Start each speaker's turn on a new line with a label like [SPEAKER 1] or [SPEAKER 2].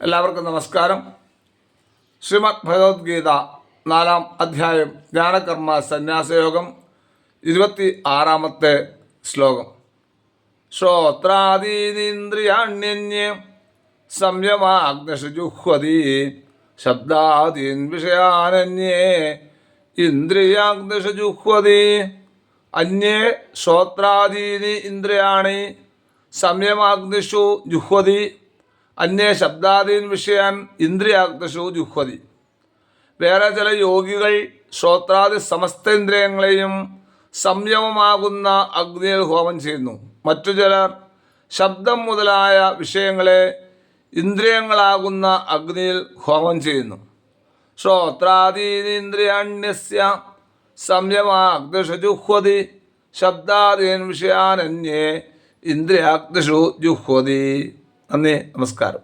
[SPEAKER 1] എല്ലാവർക്കും നമസ്കാരം. ശ്രീമദ് ഭഗവത്ഗീത 4-ാം അധ്യായം ജ്ഞാനകർമ്മ സന്യാസയോഗം 26-ാമത്തെ ശ്ലോകം. ശ്രോത്രാദീനിന്ദ്രിയാണ്യന്യേ സംയമാഗ്നിഷു ജുഹ്വതി ശബ്ദാദീൻ വിഷയാനന്യേ ഇന്ദ്രിയാഗ്നിഷു ജുഹ്വതി. അന്യേ ശ്രോത്രാദീനി ഇന്ദ്രിയാണി സംയമാഗ്നിഷു ജുഹ്വതി അന്യേ ശബ്ദാദീൻ വിഷയാൻ ഇന്ദ്രിയാഗ്നിഷു ജുഹ്വതി. വേറെ ചില യോഗികൾ ശ്രോത്രാദി സമസ്ത ഇന്ദ്രിയങ്ങളെയും സംയമമാകുന്ന അഗ്നിയിൽ ഹോമം ചെയ്യുന്നു. മറ്റു ചിലർ ശബ്ദം മുതലായ വിഷയങ്ങളെ ഇന്ദ്രിയങ്ങളാകുന്ന അഗ്നിയിൽ ഹോമം ചെയ്യുന്നു. ശ്രോത്രാദീനിന്ദ്രിയാണ്യസ്യ സംയമാഗ്നിഷു ജുഹ്വതി ശബ്ദാദീൻ വിഷയാനന്യേ ഇന്ദ്രിയാഗ്നിഷു ജുഹ്വതി. നന്ദി, നമസ്കാരം.